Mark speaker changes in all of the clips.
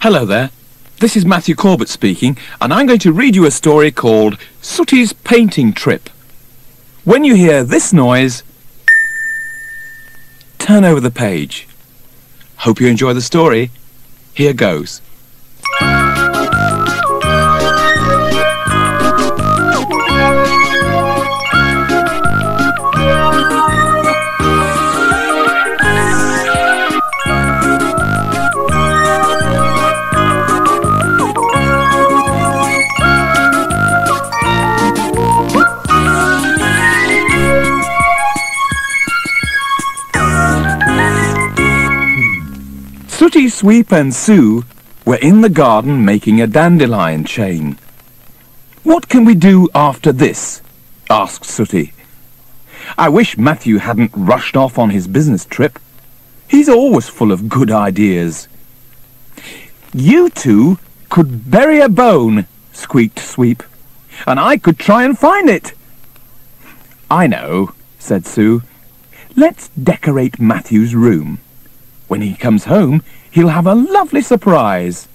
Speaker 1: Hello there. This is Matthew Corbett speaking, and I'm going to read you a story called Sooty's Painting Trip. When you hear this noise, turn over the page. Hope you enjoy the story. Here goes. Sooty, Sweep and Sue were in the garden making a dandelion chain. "What can we do after this?" asked Sooty. "I wish Matthew hadn't rushed off on his business trip. He's always full of good ideas." "You two could bury a bone," squeaked Sweep, "and I could try and find it." "I know," said Sue. "Let's decorate Matthew's room. When he comes home, he'll have a lovely surprise."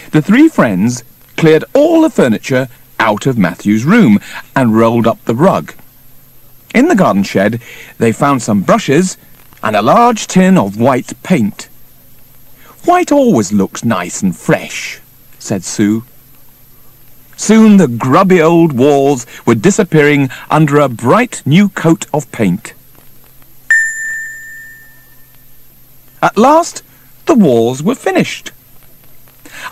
Speaker 1: The three friends cleared all the furniture out of Matthew's room and rolled up the rug. In the garden shed, they found some brushes and a large tin of white paint. "White always looks nice and fresh," said Sue. Soon the grubby old walls were disappearing under a bright new coat of paint. At last, the walls were finished.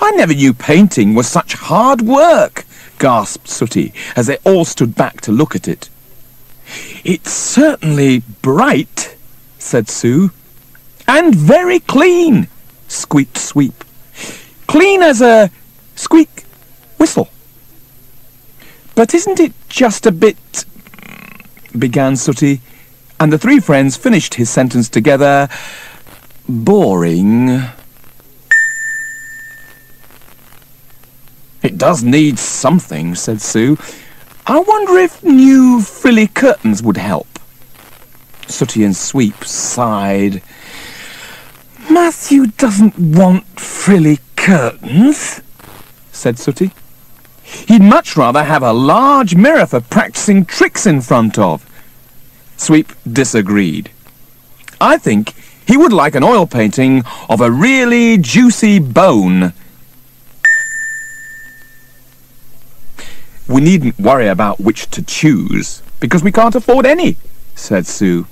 Speaker 1: "I never knew painting was such hard work," gasped Sooty, as they all stood back to look at it. "It's certainly bright," said Sue. "And very clean," squeaked Sweep. "Clean as a squeak whistle." "But isn't it just a bit—" began Sooty, and the three friends finished his sentence together. "Boring." "It does need something," said Sue. "I wonder if new frilly curtains would help." Sooty and Sweep sighed. "Matthew doesn't want frilly curtains," said Sooty. "He'd much rather have a large mirror for practicing tricks in front of." Sweep disagreed. "I think he would like an oil painting of a really juicy bone." "We needn't worry about which to choose, because we can't afford any," said Sue.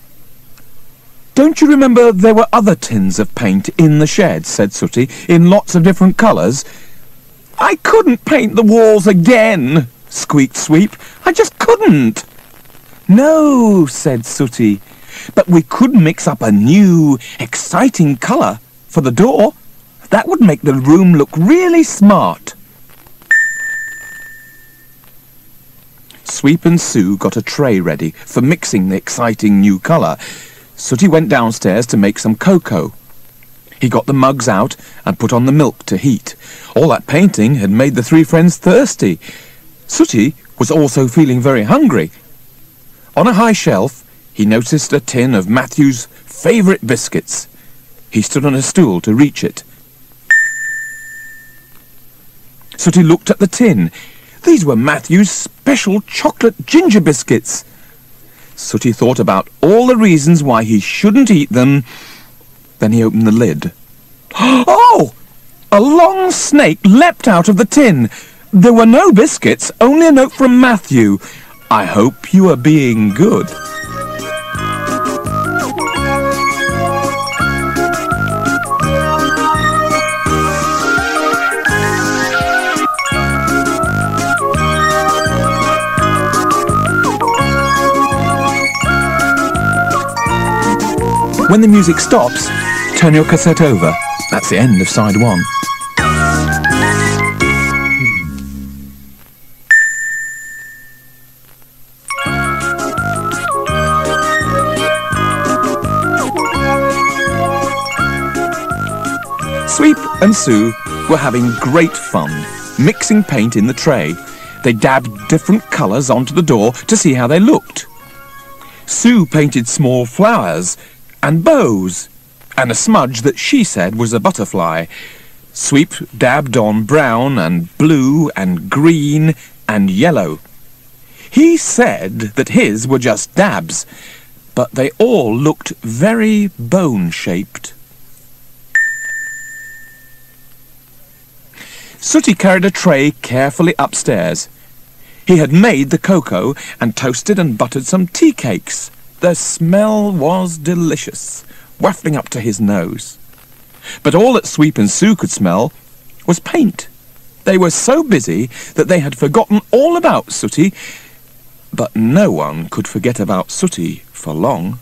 Speaker 1: "Don't you remember there were other tins of paint in the shed," said Sooty, "in lots of different colours?" "I couldn't paint the walls again," squeaked Sweep. "I just couldn't." "No," said Sooty, "but we could mix up a new, exciting colour for the door. That would make the room look really smart." Sweep and Sue got a tray ready for mixing the exciting new colour. Sooty went downstairs to make some cocoa. He got the mugs out and put on the milk to heat. All that painting had made the three friends thirsty. Sooty was also feeling very hungry. On a high shelf, he noticed a tin of Matthew's favourite biscuits. He stood on a stool to reach it. Sooty looked at the tin. These were Matthew's special chocolate ginger biscuits. Sooty thought about all the reasons why he shouldn't eat them. Then he opened the lid. Oh! A long snake leapt out of the tin. There were no biscuits, only a note from Matthew. "I hope you are being good." When the music stops, turn your cassette over. That's the end of side one. Sweep and Sue were having great fun, mixing paint in the tray. They dabbed different colours onto the door to see how they looked. Sue painted small flowers and bows. and a smudge that she said was a butterfly. Sweep dabbed on brown and blue and green and yellow. He said that his were just dabs, but they all looked very bone-shaped. Sooty carried a tray carefully upstairs. He had made the cocoa and toasted and buttered some tea cakes. The smell was delicious, wafting up to his nose. But all that Sweep and Sue could smell was paint. They were so busy that they had forgotten all about Sooty, but no one could forget about Sooty for long.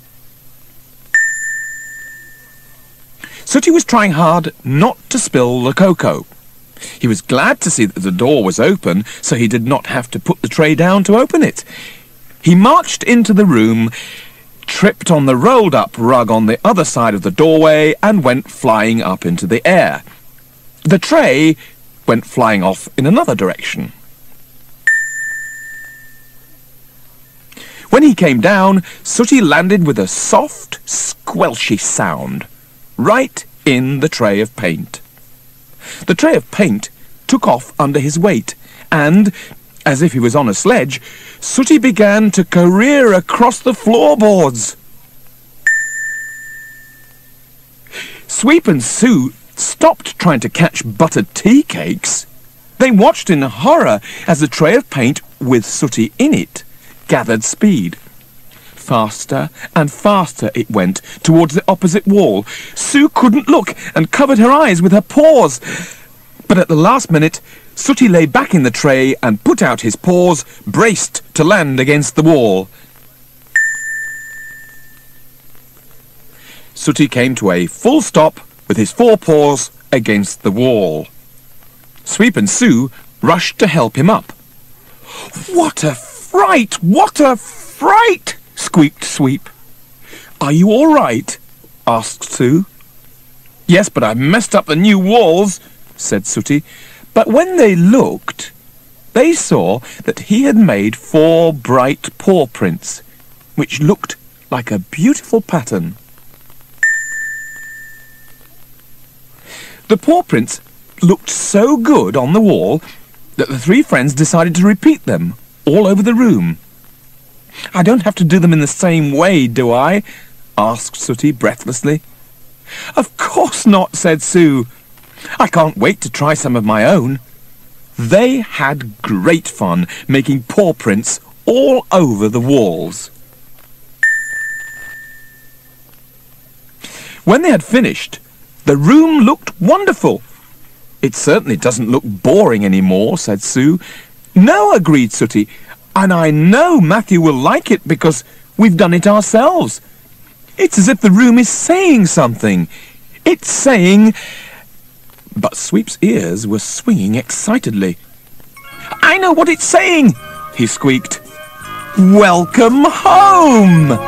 Speaker 1: Sooty was trying hard not to spill the cocoa. He was glad to see that the door was open, so he did not have to put the tray down to open it. He marched into the room, tripped on the rolled-up rug on the other side of the doorway, and went flying up into the air. The tray went flying off in another direction. When he came down, Sooty landed with a soft, squelchy sound, right in the tray of paint. The tray of paint took off under his weight, and, as if he was on a sledge, Sooty began to career across the floorboards. Sweep and Sue stopped trying to catch buttered tea cakes. They watched in horror as the tray of paint, with Sooty in it, gathered speed. Faster and faster it went towards the opposite wall. Sue couldn't look and covered her eyes with her paws. But at the last minute, Sooty lay back in the tray and put out his paws, braced to land against the wall. Sooty came to a full stop with his forepaws against the wall. Sweep and Sue rushed to help him up. "What a fright! What a fright!" squeaked Sweep. "Are you all right?" asked Sue. "Yes, but I've messed up the new walls," said Sooty. But when they looked, they saw that he had made 4 bright paw prints, which looked like a beautiful pattern. The paw prints looked so good on the wall that the 3 friends decided to repeat them all over the room. "I don't have to do them in the same way, do I?" asked Sooty breathlessly. "Of course not," said Sue. "I can't wait to try some of my own." They had great fun making paw prints all over the walls. When they had finished, the room looked wonderful. "It certainly doesn't look boring anymore," said Sue. "No," agreed Sooty, "and I know Matthew will like it because we've done it ourselves. It's as if the room is saying something. It's saying..." But Sweep's ears were swinging excitedly. "I know what it's saying," he squeaked. "Welcome home!"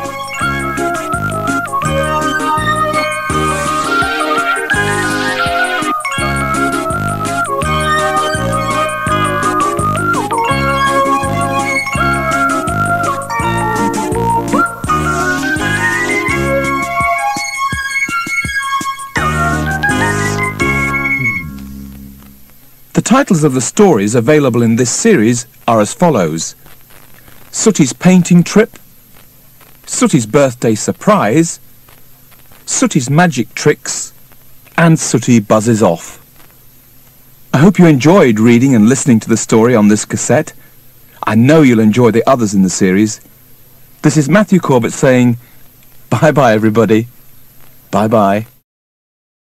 Speaker 1: The titles of the stories available in this series are as follows: Sooty's Painting Trip, Sooty's Birthday Surprise, Sooty's Magic Tricks, and Sooty Buzzes Off. I hope you enjoyed reading and listening to the story on this cassette. I know you'll enjoy the others in the series. This is Matthew Corbett saying, bye-bye everybody. Bye-bye.